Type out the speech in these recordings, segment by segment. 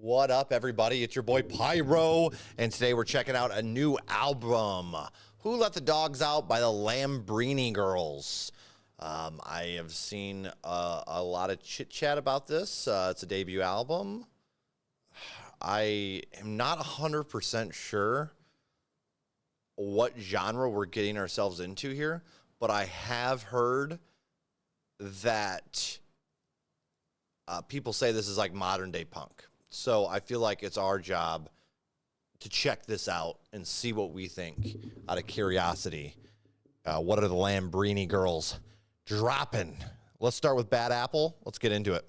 What up, everybody? It's your boy Pyro, and today we're checking out a new album, Who Let the Dogs Out by the Lambrini Girls. I have seen a lot of chit-chat about this. It's a debut album. I am not 100% sure what genre we're getting ourselves into here, but I have heard that people say this is like modern-day punk. So I feel like it's our job to check this out and see what we think out of curiosity. What are the Lambrini Girls dropping? Let's start with Bad Apple. Let's get into it.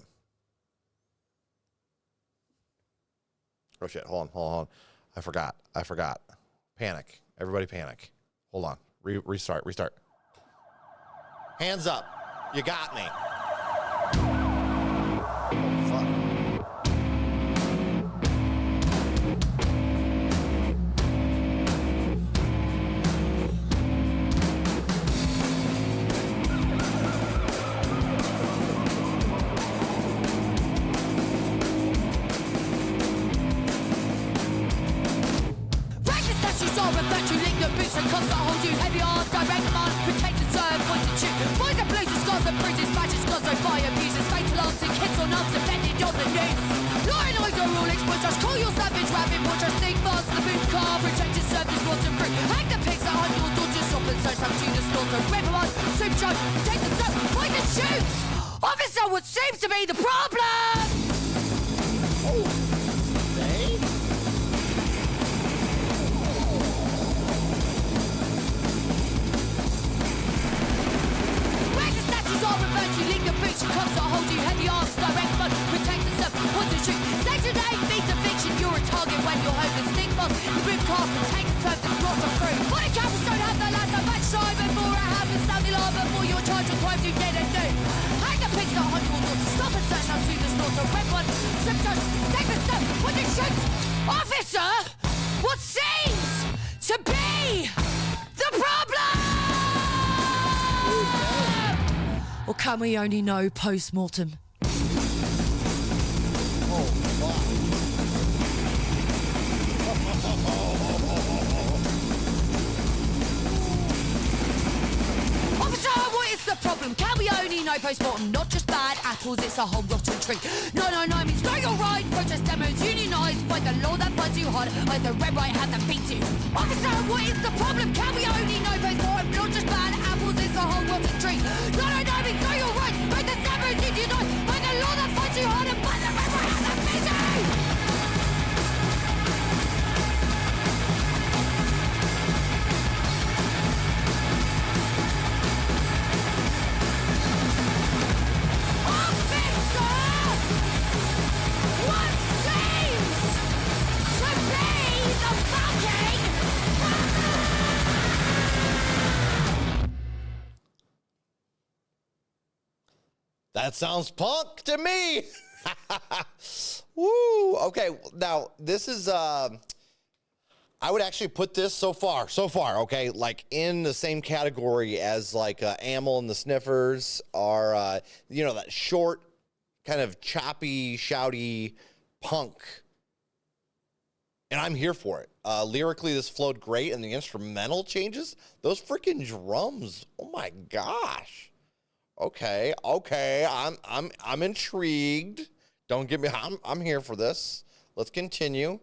Oh, shit. Hold on. I forgot. Panic. Everybody panic. Hold on. Restart. Hands up. You got me. Oh, fuck. Boots and cuffs that hold you, heavy arms, direct command, protect and serve, point and shoot. Boys and blues and scars and bruises, badges, scars and fire abusers, fatal arms and kids on arms, defended on the news. Law and order all exposed, just call your savage rabbit, watch us think fast, the boot car, protect and serve this rotten fruit. Hang the pigs that hunt your door, just stop and search, have Judas slaughter, everyone, soup judge, protect and serve, point and shoot. Officer, what seems to be the problem? Oh, they? You leave your boots and cuffs that hold you, heavy arms, direct front, protect and serve, point and shoot. Section 8 means eviction, you're a target when you're homeless. Think fast, the boot car, protect and serve, this not a fruit. Body cameras don't have the last of match time before it happens, sound the alarm before you're charged with crimes you didn't do. Hang the pigs that hunt your daughter, stop and search out to the slaughter. Red one, slip touch, take and serve, point and shoot. Officer, what seems to be the problem? Or can we only know post-mortem? Oh, fuck. Officer, what is the problem? Can we only know post-mortem? Not just bad apples, it's a whole rotten tree. No means no, you're right. Protest demos, unionise, fight the law that finds you hard. Like the red right hand that beats you. Officer, what is the problem? Can we only know post-mortem? Not just bad apples, it's a whole rotten tree. No means no, you're right. Protest demos, unionise, fight the law that finds you hard. And fight the red right hand that beats you. That sounds punk to me. Woo. Okay, now this is I would actually put this so far, okay, like in the same category as like Amel and the Sniffers, are that short, kind of choppy, shouty punk. And I'm here for it. Lyrically, this flowed great, and the instrumental changes, those freaking drums. Oh my gosh. Okay, I'm intrigued. Don't get me. I'm here for this. Let's continue.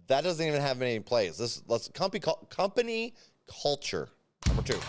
That doesn't even have any plays. Let's company culture. Number 2.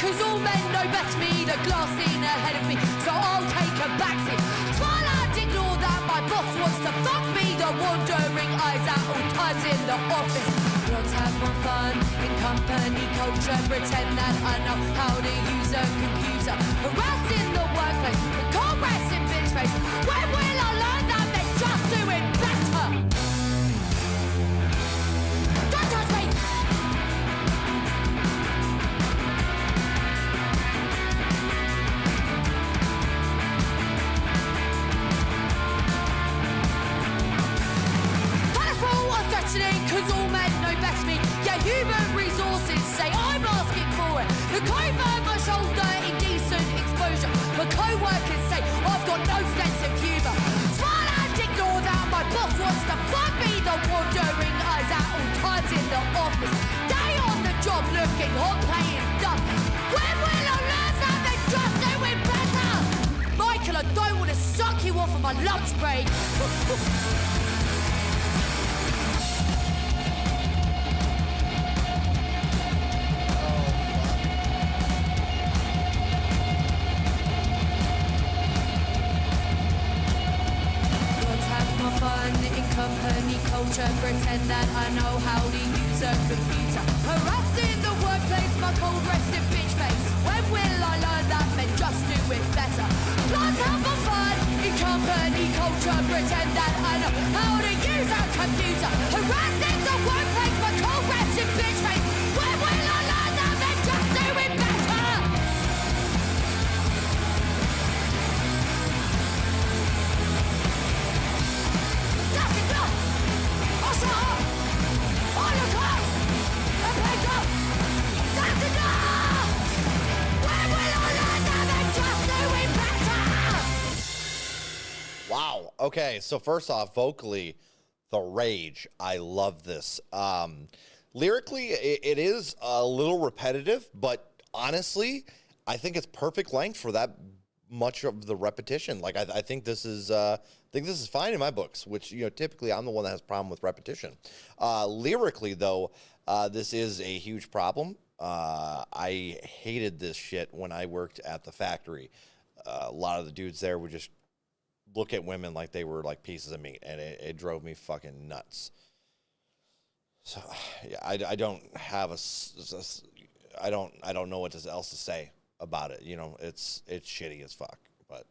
cause all men know better me, the glass in ahead of me, so I'll take a backseat. Smile and ignore that my boss wants to fuck me, the wandering eyes at all times in the office. Let's have more fun in company culture, pretend that I know how to use a computer. Harass in the workplace, but can't rest in bitch face. When will I learn that they just do it better? Don't touch me! Cause all men know best me. Yeah, human resources say I'm asking for it. Look over my shoulder, indecent exposure. My co-workers say I've got no sense of humour. Smile and ignore that my boss wants to fuck me, the wandering eyes at all times in the office. Day on the job looking hot, playing dumb. When will I learn that they just do it better? Michael, I don't want to suck you off on my lunch break. Company culture, pretend that I know how to use a computer. Harassed in the workplace, my cold rested bitch face. When will I learn that men just do it better? Let's have a fun in company culture, pretend that I know how to use a computer. Harassed in the workplace, my cold rested bitch face. When will I learn that men just do it better? Wow. Okay. So first off, vocally, the rage. I love this. Lyrically, it is a little repetitive, but honestly, I think it's perfect length for that much of the repetition. Like I think this is fine in my books, which typically I'm the one that has a problem with repetition. Lyrically, though, this is a huge problem. I hated this shit when I worked at the factory. A lot of the dudes there would just look at women like they were like pieces of meat, and it drove me fucking nuts. So yeah, I don't have I don't know what else to say about it. It's shitty as fuck, but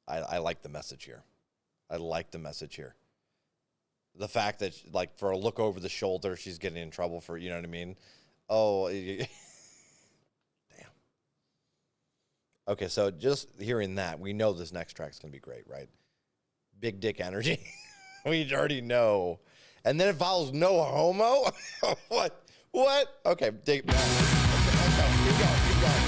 I like the message here. I like the message here. The fact that, like, for a look over the shoulder, she's getting in trouble for, you know what I mean? Oh, damn. Okay, so just hearing that, we know this next track's going to be great, right? Big dick energy. We already know. And then it follows no homo? What? Okay, dig. Keep going.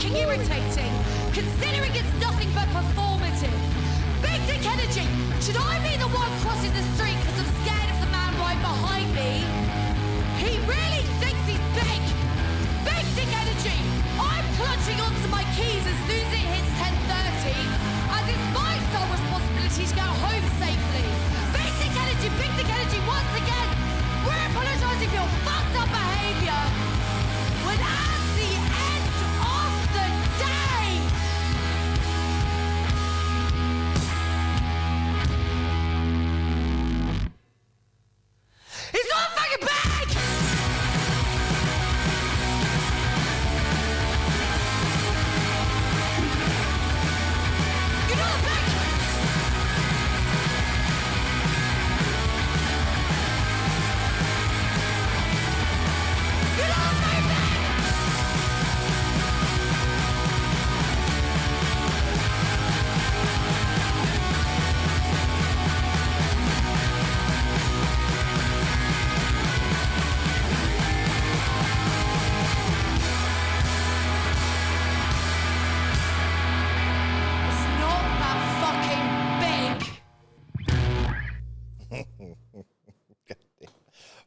fucking irritating, considering it's nothing but performative. Big dick energy! Should I be the one crossing the street because I'm scared of the man right behind me? He really thinks he's big! Big dick energy! I'm clutching onto my keys as soon as it hits 10:30, as it's my sole responsibility to get home safely. Big dick energy once again! We're apologising for your fucked up behaviour. When at the end of the day, it's not fucking big! You're not big! You're not very big! It's not that fucking big.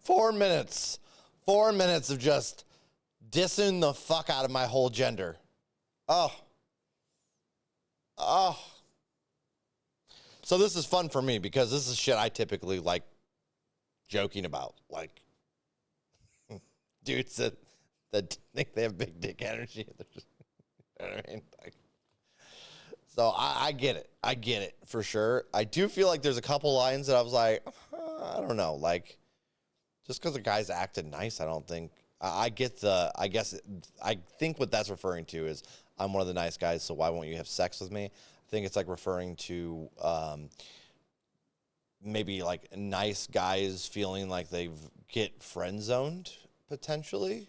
4 minutes. 4 minutes of just dissing the fuck out of my whole gender. Oh. So this is fun for me because this is shit I typically like joking about. Like dudes that think they have big dick energy. They're just, you know what I mean? Like, so I get it. I get it for sure. I do feel like there's a couple lines that I was like, I don't know. Like, just because a guy's acting nice, I don't think. I think what that's referring to is I'm one of the nice guys, so why won't you have sex with me? I think it's like referring to maybe like nice guys feeling like they get friend zoned potentially.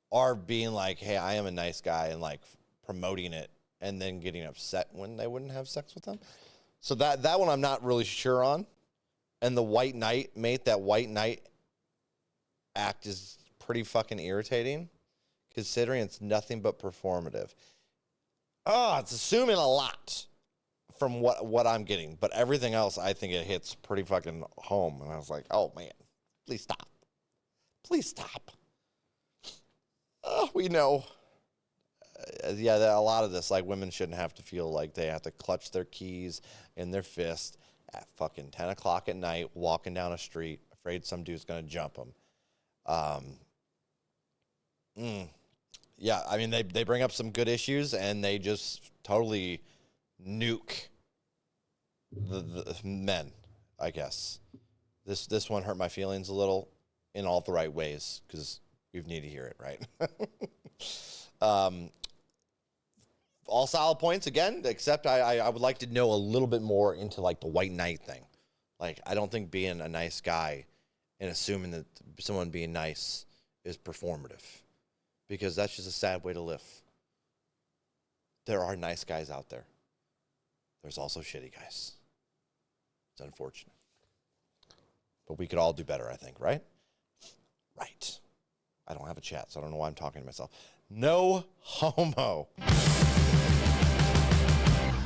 Or being like, hey, I am a nice guy, and like promoting it and then getting upset when they wouldn't have sex with them. So that one I'm not really sure on. And the white knight, mate, that white knight act is pretty fucking irritating, considering it's nothing but performative. Oh, it's assuming a lot from what I'm getting. But everything else, I think it hits pretty fucking home. And I was like, oh, man, please stop. Please stop. Oh, we know. Yeah, a lot of this, like, women shouldn't have to feel like they have to clutch their keys in their fist at fucking 10 o'clock at night, walking down a street, afraid some dude's going to jump them. Yeah, I mean, they bring up some good issues, and they just totally nuke the men, I guess. This one hurt my feelings a little in all the right ways, because we need to hear it, right? All solid points again, except I would like to know a little bit more into like the white knight thing. Like, I don't think being a nice guy and assuming that someone being nice is performative, because that's just a sad way to live. There are nice guys out there. There's also shitty guys. It's unfortunate. But we could all do better, I think, right? Right. I don't have a chat, so I don't know why I'm talking to myself. No homo.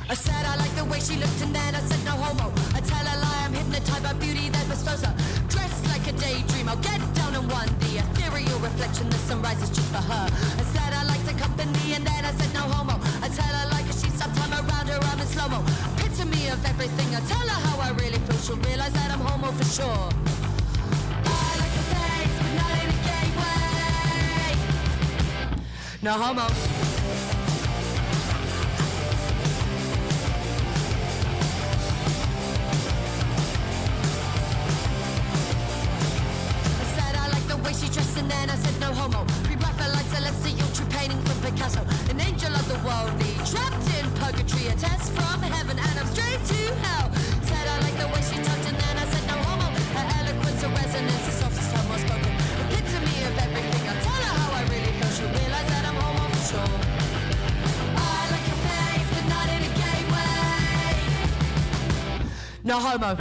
I said I like the way she looked, and then I said no homo. I tell a lie, I'm hypnotized by beauty that bestows her. Dressed like a daydream, I'll get down on one. The ethereal reflection, the sunrise is just for her. I said I like the company, and then I said no homo. I tell her like she stopped time around her, I'm in slow-mo. Epitome of everything, I tell her how I really feel. She'll realize that I'm homo for sure. I like the things, but not in a gay way. No homo. And then I said no homo. Pre-rapper like celestial, true painting from Picasso. An angel of the worldly, trapped in purgatory, a test from heaven, and I'm straight to hell. Said I like the way she talked, and then I said no homo. Her eloquence, her resonance, the softest tongue more spoken. Epitome of everything, I tell her how I really feel. She'll realize that I'm homo for sure. I like your face, but not in a gay way. No homo.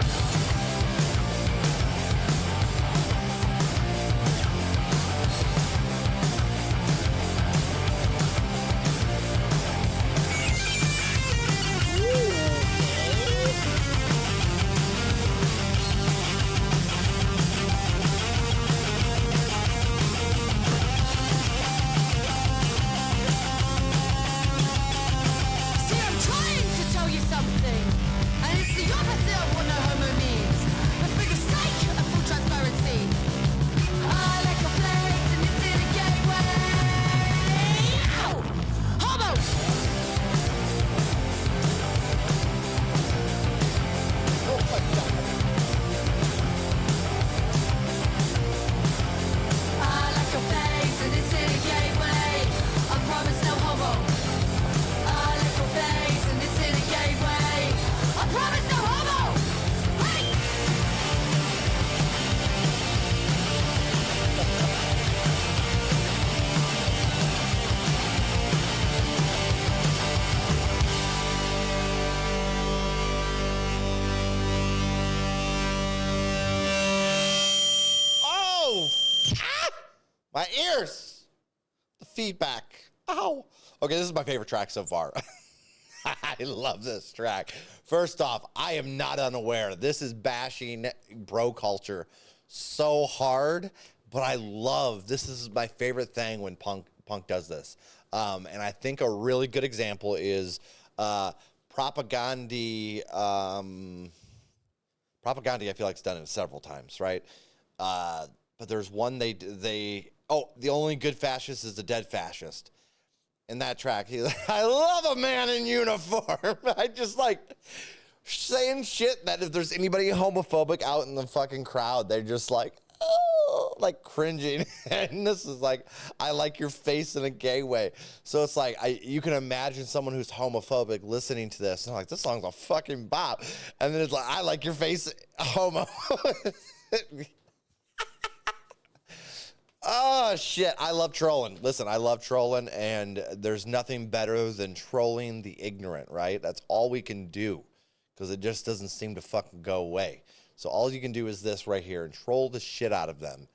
My ears. The feedback. Ow. Okay, this is my favorite track so far. I love this track. First off, I am not unaware. This is bashing bro culture so hard, but I love, this is my favorite thing when punk does this. And I think a really good example is Propaganda. Propaganda, I feel like it's done it several times, right? But there's one the only good fascist is the dead fascist. In that track, I love a man in uniform. I just like saying shit that if there's anybody homophobic out in the fucking crowd, they're just like, oh, like cringing. And this is like, I like your face in a gay way. So it's like, you can imagine someone who's homophobic listening to this and like, this song's a fucking bop. And then it's like, I like your face, homo. Oh, shit. I love trolling. Listen, I love trolling, and there's nothing better than trolling the ignorant, right? That's all we can do because it just doesn't seem to fucking go away. So all you can do is this right here and troll the shit out of them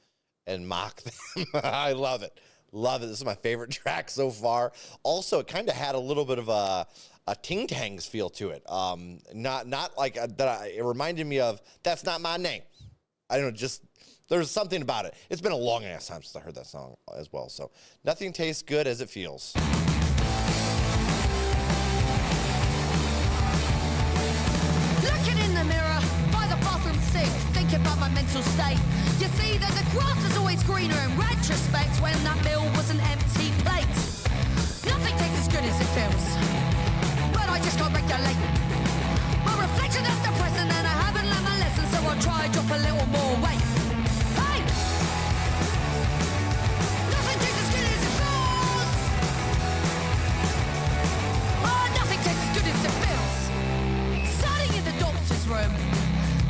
and mock them. I love it. Love it. This is my favorite track so far. Also, it kind of had a little bit of a Ting Tangs feel to it. Not like that. It reminded me of That's Not My Name. I don't know, just... There's something about it. It's been a long ass time since I heard that song as well. So nothing tastes good as it feels. Looking in the mirror by the bathroom sink, thinking about my mental state. You see that the grass is always greener in retrospect when that meal was an empty plate. Nothing tastes as good as it feels, but I just can't regulate. My reflection is depressing and I haven't learned my lesson, so I'll try and drop a little more weight. Hey! Nothing tastes as good as it feels. Oh, nothing tastes as good as it feels. Standing in the doctor's room,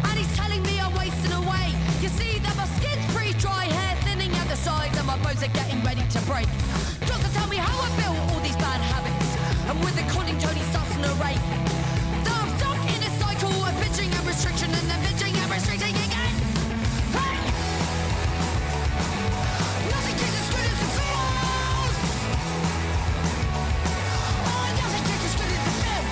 and he's telling me I'm wasting away. You see that my skin's pretty dry, hair thinning at the sides, and my bones are getting ready to break. Doctor, tell me how I built all these bad habits, and with the conning Tony starts to narrate. Though I'm stuck in a cycle of bitching and restriction, and then bitching and restricting again. Hey! Nothing tastes as good as it feels. Oh, nothing tastes as good as it feels.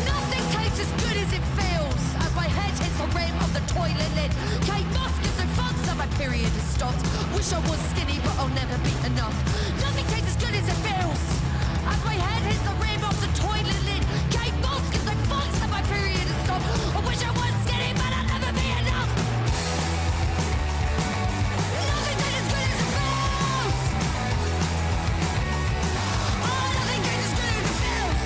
Nothing tastes as good as it feels as my head hits the rim of the toilet lid. Kate Moss gives no fucks that my period has stopped. Wish I was skinny, but I'll never be enough. Nothing tastes as good as it feels as my head hits the rim of the toilet lid. Kate Moss gives no fucks that my period has stopped. I wish I was skinny, but I'll never be enough. Nothing tastes as good as it feels. Oh, nothing tastes as good as it feels.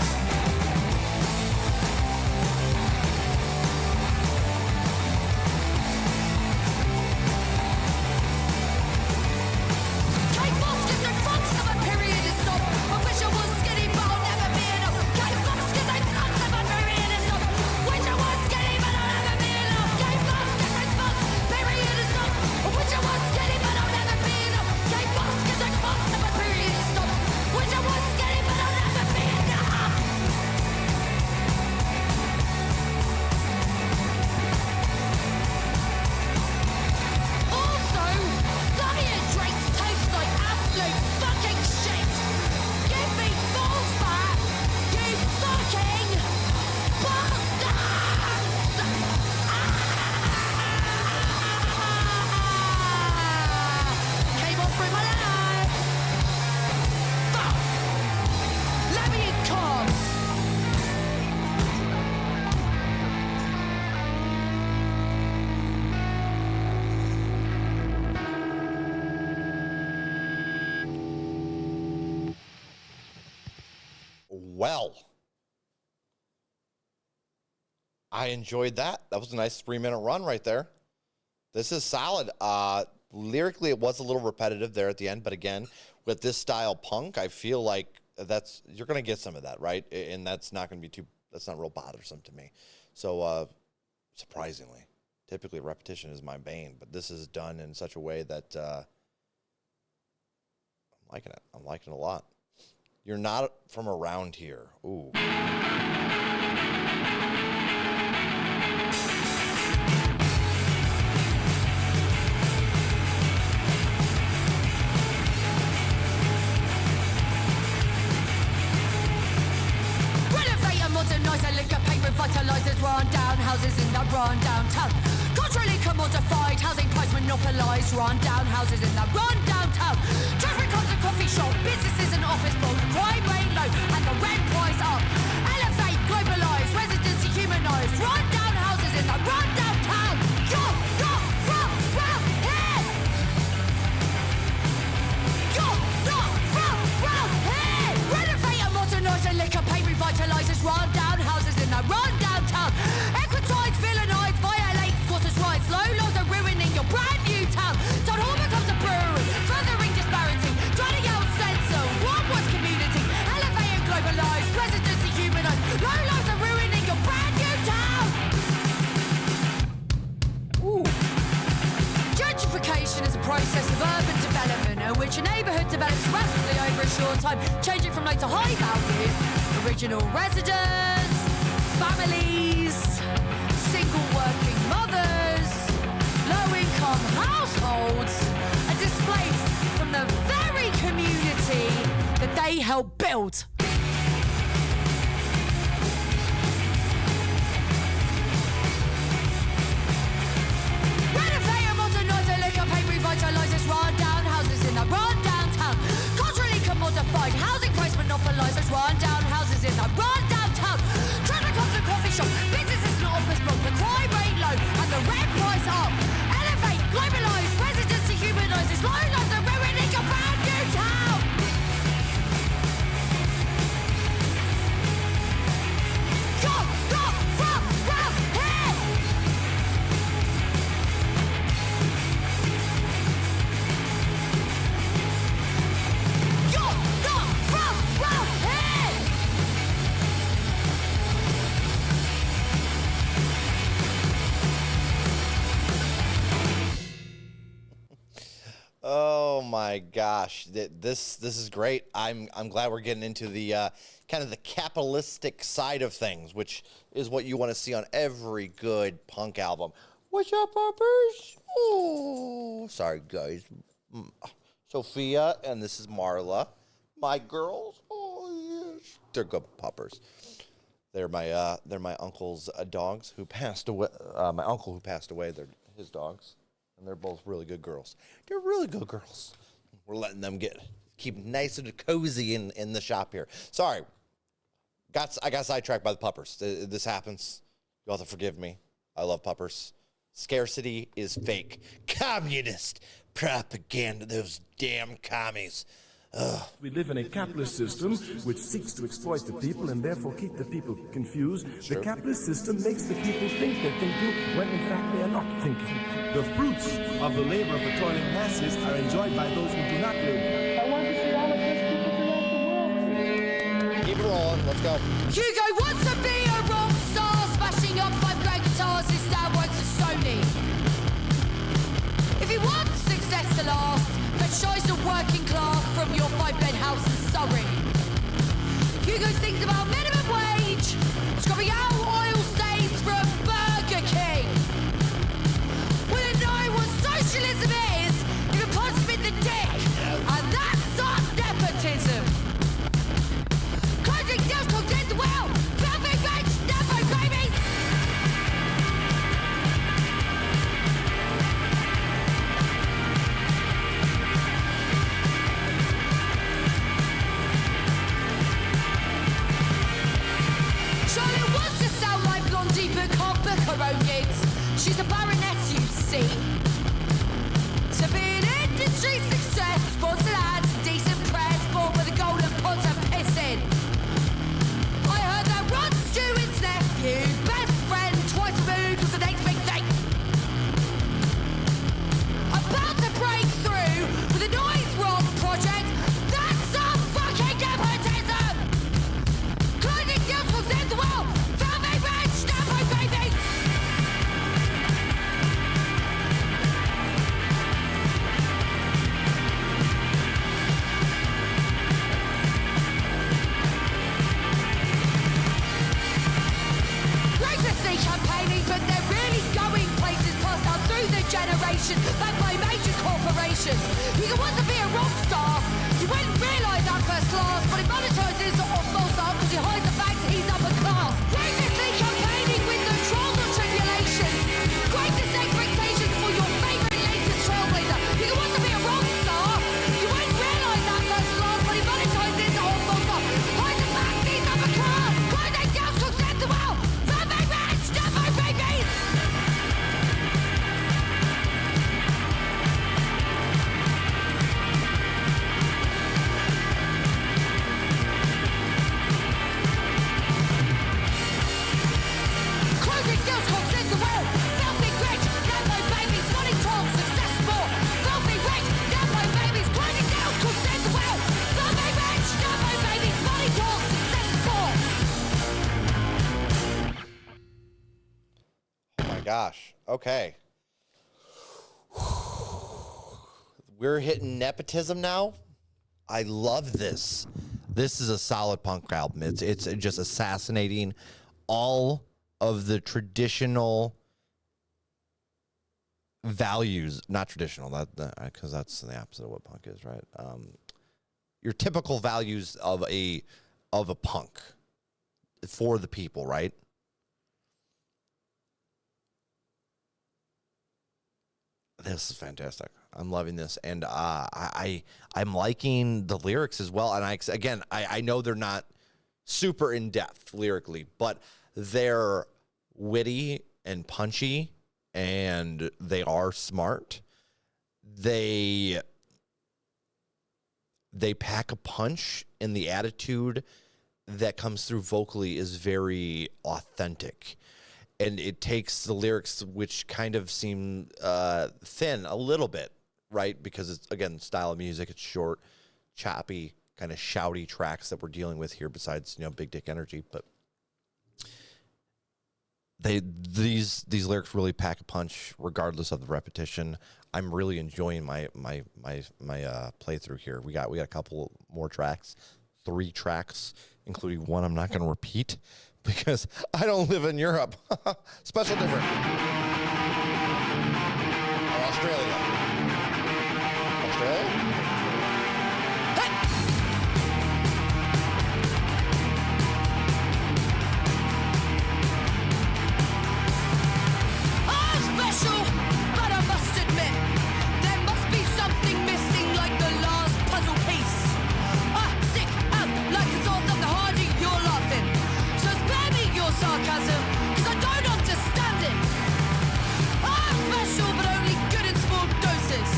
Kate Moss gives no fucks that my period has stopped. I wish I was skinny, but I'll never be enough. Kate Moss gives no fucks that my period has stopped. Wish I was skinny, but I'll never be enough. Kate Moss gives no fucks, period has stopped. I wish I was skinny, but I'll never be enough. Kate Moss gives no fucks that my period has stopped. Wish I was skinny, but I'll never be enough. Also, diet drinks taste like absolute fucking shit. Give me full fat, you fucking bastards! Came off through my life. Fuck. Let me in carbs. Well, I enjoyed that. That was a nice 3-minute run right there. This is solid. Lyrically, it was a little repetitive there at the end, but again, with this style punk, I feel like you're going to get some of that, right? And that's not going to be that's not real bothersome to me. So, surprisingly, typically repetition is my bane, but this is done in such a way that I'm liking it. I'm liking it a lot. You're not from around here. Ooh. Modernise and liquor paint revitalises run down houses in that run down town. Culturally commodified, housing price monopolised, run down houses in that run down town. Traffic comes a coffee shop, businesses and office block, crime rate low and the rent price up. Elevate, globalise, residency humanised, run down houses in that run down town. You're not from round here. You're not from round here. Renovate and modernise and liquor paint revitalises run down houses in that run down town. Equitize, villainize, violate squatters' rights. Low laws are ruining your brand new town. Town hall becomes a brewery, furthering disparity, drowning out censor. One was community, elevate and globalise, residency humanised. Low laws are ruining your brand new town. Ooh. Gentrification is a process of urban development in which a neighbourhood develops rapidly over a short time, changing from low to high value. Original residents, families, single working mothers, low-income households are displaced from the very community that they helped build. Renovate and modernise and liquor paint revitalises run down houses in the run down town. Culturally commodified, housing price monopolises run down houses in the run down town. Traffic comes a coffee shop, businesses and office block, the crime rate low and the rent price up. Elevate, globalise, residency humanises, low lives are ruining your brand new town. You're not from round here. You're not from round here. Oh my gosh, this is great. I'm glad we're getting into the kind of the capitalistic side of things, which is what you want to see on every good punk album. What's up, poppers? Oh, sorry guys. Sophia and this is Marla, my girls. Oh yes, they're good puppers. They're my uncle's dogs who passed away. My uncle who passed away. They're his dogs. And they're both really good girls. They're really good girls. We're letting them keep nice and cozy in the shop here. Sorry. I got sidetracked by the puppers. This happens. You'll have to forgive me. I love puppers. Scarcity is fake. Communist propaganda. Those damn commies. Ugh. We live in a capitalist system which seeks to exploit the people and therefore keep the people confused. Sure. The capitalist system makes the people think they're thinking when in fact they are not thinking. The fruits of the labor of the toiling masses are enjoyed by those who do not labor. I want to see all of these people throughout the world. Keep it rolling. Let's go. Hugo wants to be a rock star, smashing up 5 grand guitars. His dad works for Sony. If he wants success to last, then shows the working class from your 5-bed house in Surrey. Hugo thinks about minimum wage, scrubbing out oil stains from Burger King. Will it know what socialism is? You can punch him in the dick, and that's not nepotism. Closing deals content the well, filthy rich, nepo babies. gosh. Okay. We're hitting nepotism now. I love this. This is a solid punk album. It's just assassinating all of the traditional values, not traditional, because that's the opposite of what punk is, right? Your typical values of a punk for the people, right? This is fantastic. I'm loving this, and I'm liking the lyrics as well. And I know they're not super in depth lyrically, but they're witty and punchy, and they are smart. They pack a punch, and the attitude that comes through vocally is very authentic. And it takes the lyrics, which kind of seem thin a little bit, right? Because it's, again, style of music. It's short, choppy, kind of shouty tracks that we're dealing with here. Besides, big dick energy, but these lyrics really pack a punch, regardless of the repetition. I'm really enjoying my playthrough here. We got a couple more tracks, 3 tracks, including one I'm not going to repeat, because I don't live in Europe. Special different. Or Australia. Australia? I'm special, but I must admit, there must be something missing, like the last puzzle piece. I stick out like a sword of the hardy you're laughing. So spare me your sarcasm, cause I don't understand it. I'm special, but only good in small doses.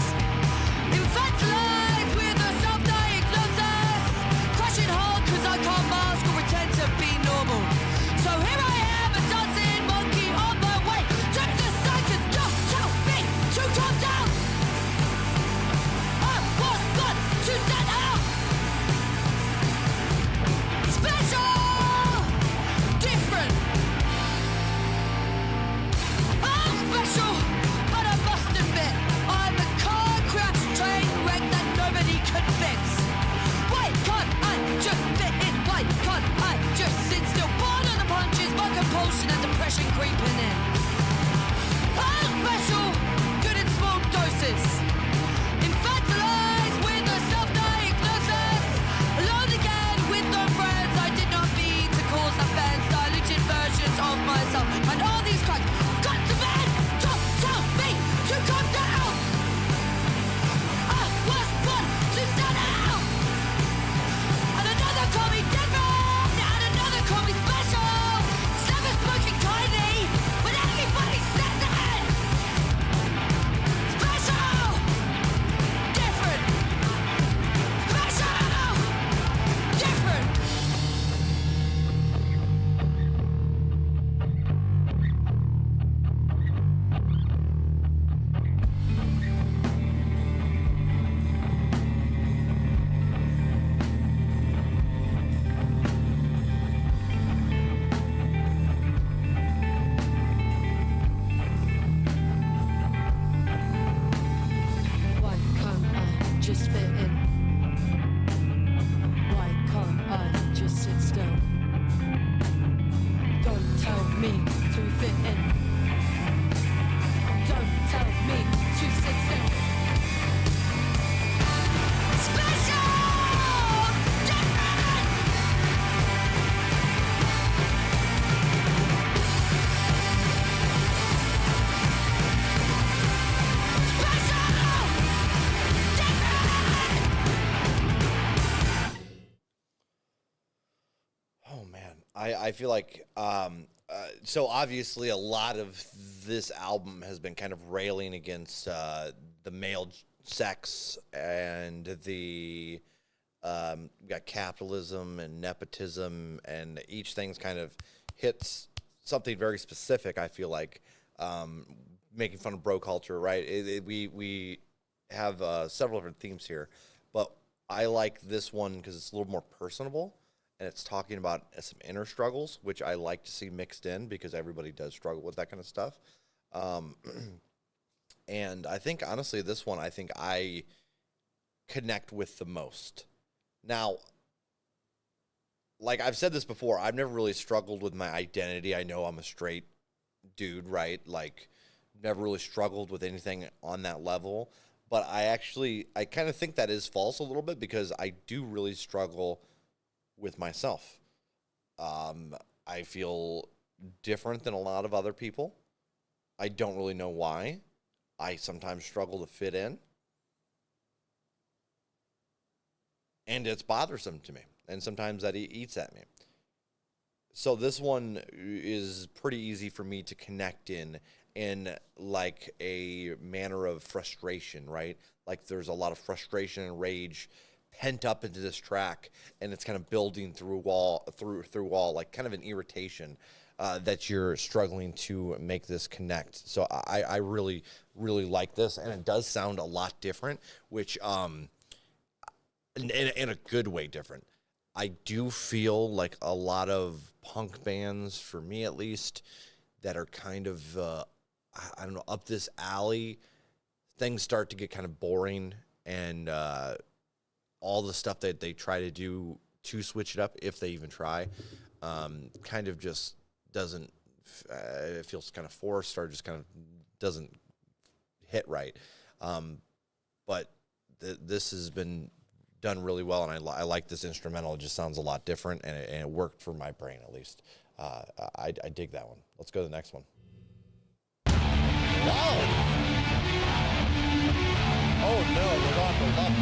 Infantilized with a self-diagnosis. Crushing hard cause I can't mask or pretend to be normal. So here I am, a dancing monkey on my way to the circus. Don't tell me to calm down. I was born to stand out. Special, different. I'm special, but I must admit, I'm a car crash train wreck that nobody can fix. Why can't I just fit in? Why can't I just sit still? Born on the punches, my compulsion and depression creeping in. I'm special, good in small doses. Infantilized with a self-diagnosis. Alone again with no friends. I did not mean to cause offense. Diluted versions of myself and all these crimes got to bed. Don't tell me to calm down. I was born to stand out. And another call me different, and another call me special. It's never spoken kindly, but everybody says it. Special, different. Special, different. Why can't I just fit in? Why can't I just sit still? Don't tell me to fit in. Don't tell me to sit still. Special, different. Special, different. Oh man, I feel like so obviously a lot of this album has been kind of railing against the male sex and the we got capitalism and nepotism, and each thing's kind of hits something very specific. I feel like making fun of bro culture, right? We have several different themes here, but I like this one because it's a little more personable, and it's talking about some inner struggles, which I like to see mixed in because everybody does struggle with that kind of stuff. And I think, honestly, this one, I think I connect with the most. Now, like I've said this before, I've never really struggled with my identity. I know I'm a straight dude, right? Like, never really struggled with anything on that level. But I kind of think that is false a little bit, because I do really struggle with myself. I feel different than a lot of other people. I don't really know why. I sometimes struggle to fit in. And it's bothersome to me. And sometimes that eats at me. So this one is pretty easy for me to connect in like a manner of frustration, right? Like there's a lot of frustration and rage pent up into this track, and it's kind of building through wall, like kind of an irritation that you're struggling to make this connect. So I really, really like this, and it does sound a lot different, which in a good way different. I do feel like a lot of punk bands, for me at least, that are kind of, I don't know, up this alley, things start to get kind of boring, and all the stuff that they try to do to switch it up, if they even try, kind of just doesn't, it feels kind of forced, or just kind of doesn't hit right. But this has been done really well, and I like this instrumental. It just sounds a lot different, and it worked for my brain, at least. I dig that one. Let's go to the next one. Wow! Oh no, we're on to love.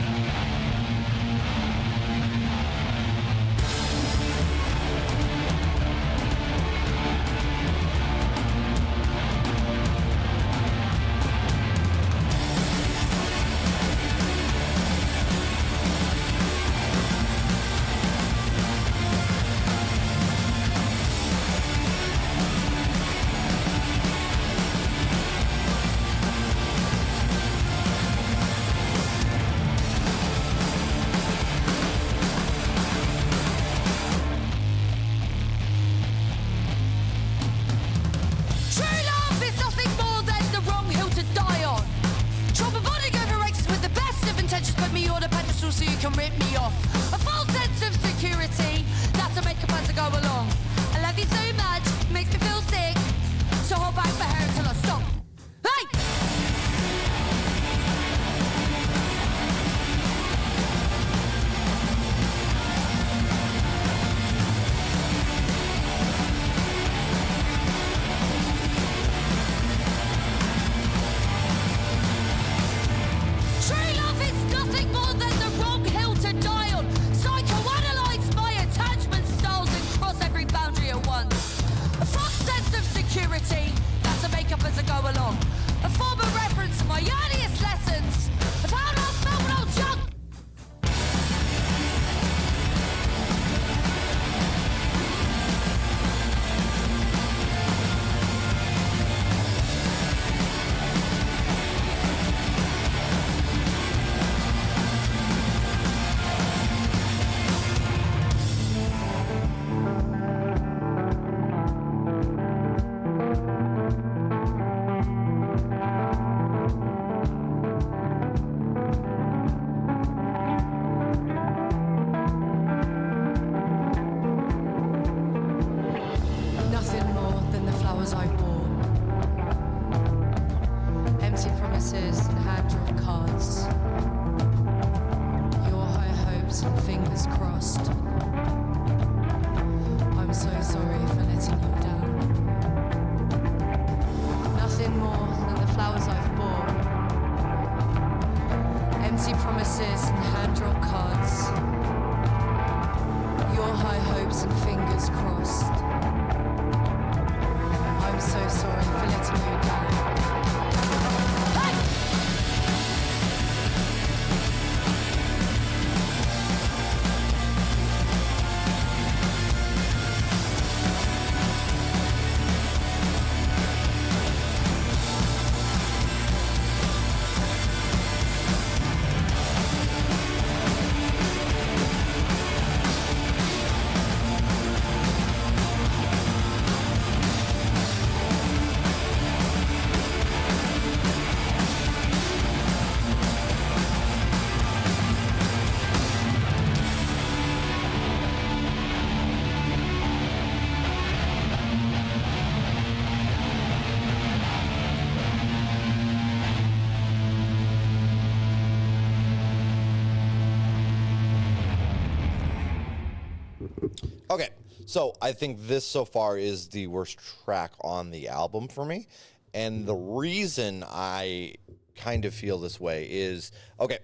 Okay, so I think this so far is the worst track on the album for me. And the reason I kind of feel this way is, okay,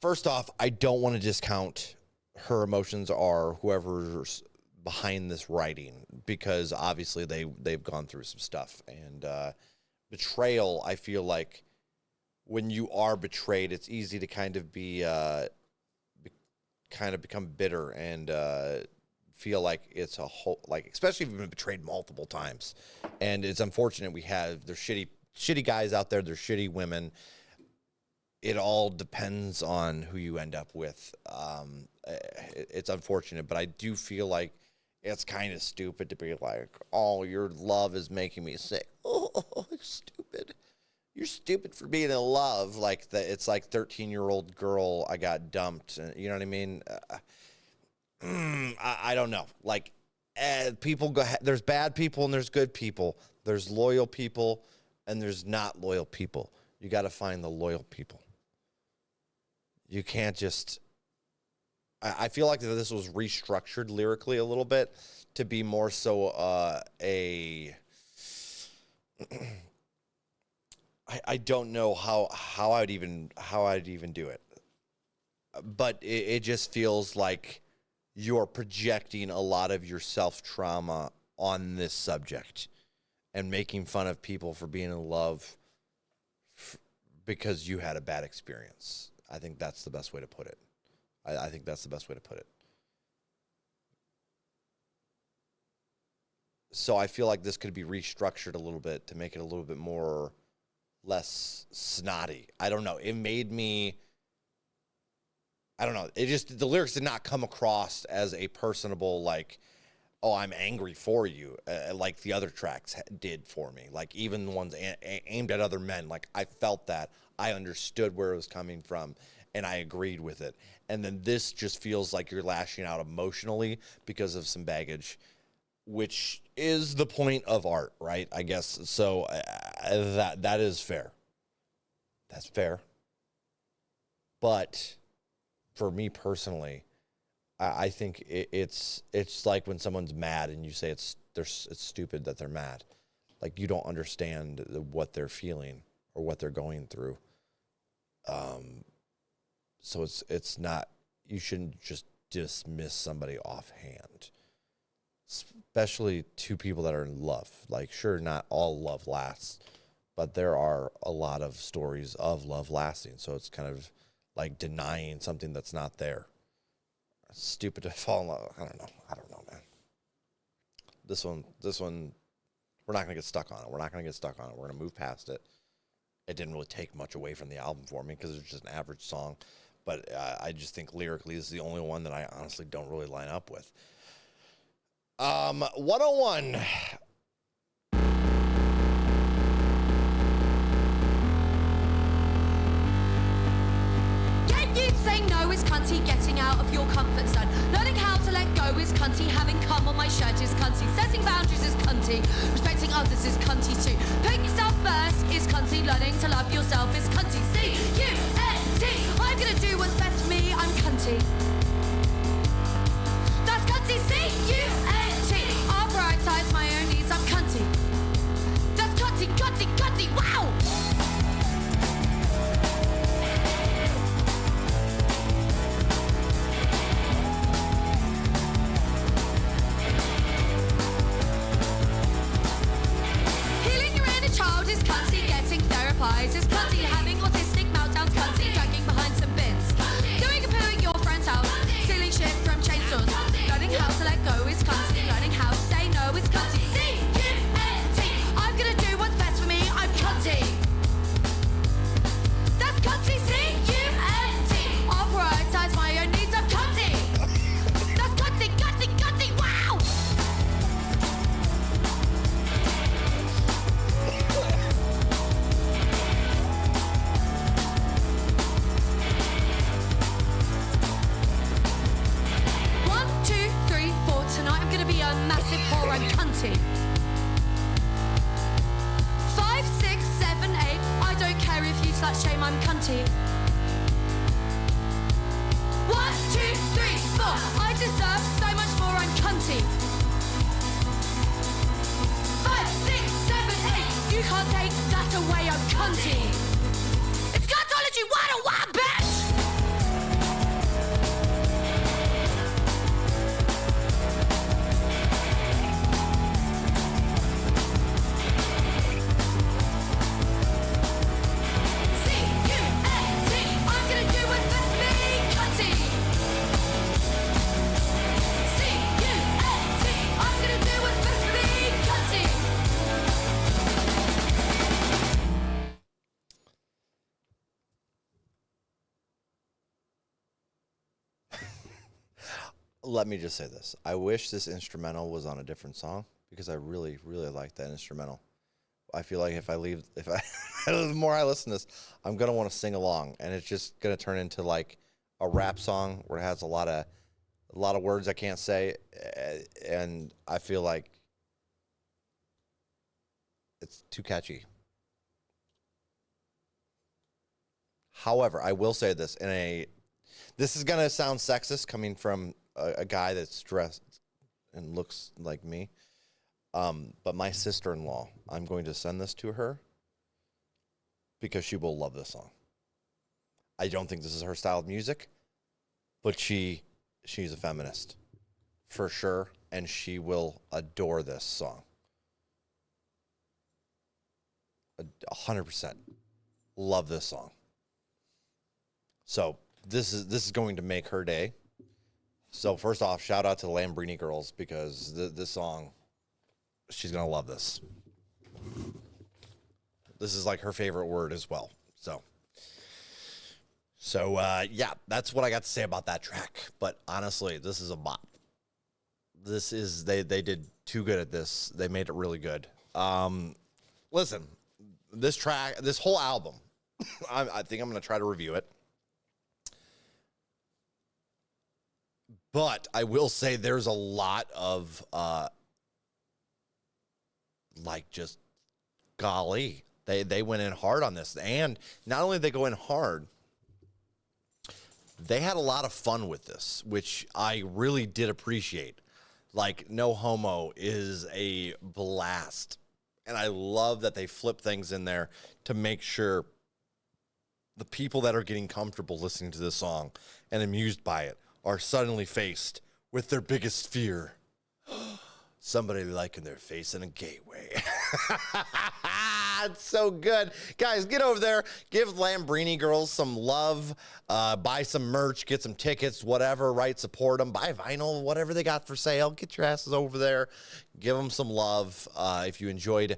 first off, I don't want to discount her emotions or whoever's behind this writing, because obviously they've gone through some stuff. And betrayal, I feel like when you are betrayed, it's easy to kind of become bitter and feel like it's a whole, like, especially if you've been betrayed multiple times. And it's unfortunate there's shitty guys out there, there's shitty women. It all depends on who you end up with. It's unfortunate, but I do feel like it's kind of stupid to be like, oh, your love is making me sick. Oh, you're stupid. You're stupid for being in love. Like it's like 13-year-old girl, I got dumped. You know what I mean? I don't know. Like, people there's bad people and there's good people. There's loyal people and there's not loyal people. You got to find the loyal people. You can't just... I feel like this was restructured lyrically a little bit to be more so I don't know how I'd even do it, but it just feels like you're projecting a lot of your self-trauma on this subject and making fun of people for being in love because you had a bad experience. I think that's the best way to put it. I think that's the best way to put it. So I feel like this could be restructured a little bit to make it a little bit more less snotty. I don't know. It made me... I don't know. The lyrics did not come across as a personable, like, oh, I'm angry for you, like the other tracks did for me. Like, even the ones aimed at other men. Like, I felt that. I understood where it was coming from, and I agreed with it. And then this just feels like you're lashing out emotionally because of some baggage, which is the point of art, right? I guess. So that is fair. That's fair. But for me personally, I think it's like when someone's mad and you say it's stupid that they're mad. Like, you don't understand what they're feeling or what they're going through. So it's not, you shouldn't just dismiss somebody offhand, especially two people that are in love. Like, sure, not all love lasts, but there are a lot of stories of love lasting. So it's kind of like denying something that's not there. It's stupid to fall in love. I don't know, man. This one, we're not going to get stuck on it. We're going to move past it. It didn't really take much away from the album for me because it's just an average song. But I just think lyrically this is the only one that I honestly don't really line up with. 101. Can you say no is cunty? Getting out of your comfort zone. Learning how to let go is cunty. Having cum on my shirt is cunty. Setting boundaries is cunty. Respecting others is cunty too. Putting yourself first is cunty. Learning to love yourself is cunty. C-U-N-T. I'm gonna do what's best for me. I'm cunty. That's cunty. C-U-N-T. I'll prioritize my own needs. I'm cunty. That's cunty, cunty, cunty. Wow. Child is cunty, getting therapized is cunty, having autistic meltdowns cunty, dragging behind some bins, doing a poo at your friend's house, stealing shit from chain stores, learning how to let go is cunty, learning how to say no is cunty. C-U-N-T. I'm gonna do what's best for me, I'm cunty. That's cunty. C-U-N-T. I'll prioritize my own needs, I'm cunty. That's cunty, cunty, cunty, wow. Tonight I'm gonna be a massive whore, I'm cunty. 5, 6, 7, 8. I don't care if you slut shame, I'm cunty. 1, 2, 3, 4. I deserve That's the way I'm cunty. It's Godology 101, bitch! C-U-N-T, I'm gonna do it best me, cunty. C-U-N-T, I'm gonna do it best me, cunty. Let me just say this. I wish this instrumental was on a different song because I really, really like that instrumental. I feel like if I the more I listen to this, I'm gonna want to sing along, and it's just gonna turn into like a rap song where it has a lot of words I can't say, and I feel like it's too catchy. However, I will say this this is gonna sound sexist coming from a guy that's dressed and looks like me. But my sister-in-law, I'm going to send this to her because she will love this song. I don't think this is her style of music, but she's a feminist for sure, and she will adore this song. 100% love this song. So this is going to make her day. So first off, shout out to the Lambrini Girls because this song, she's going to love this. This is like her favorite word as well. So yeah, that's what I got to say about that track. But honestly, this is a bop. This is, they did too good at this. They made it really good. Listen, this track, this whole album, I think I'm going to try to review it. But I will say there's a lot of, like, just, golly, they went in hard on this. And not only did they go in hard, they had a lot of fun with this, which I really did appreciate. Like, No Homo is a blast. And I love that they flip things in there to make sure the people that are getting comfortable listening to this song and amused by it are suddenly faced with their biggest fear. Somebody liking their face in a gateway. It's so good. Guys, get over there. Give Lambrini Girls some love. Buy some merch. Get some tickets. Whatever, right? Support them. Buy vinyl. Whatever they got for sale. Get your asses over there. Give them some love. If you enjoyed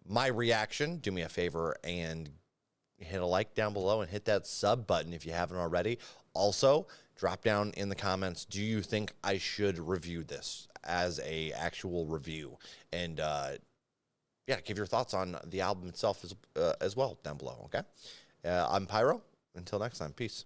my reaction, do me a favor and hit a like down below and hit that sub button if you haven't already. Also, drop down in the comments, do you think I should review this as a actual review? And yeah, give your thoughts on the album itself as well down below, okay? I'm Pyro. Until next time, peace.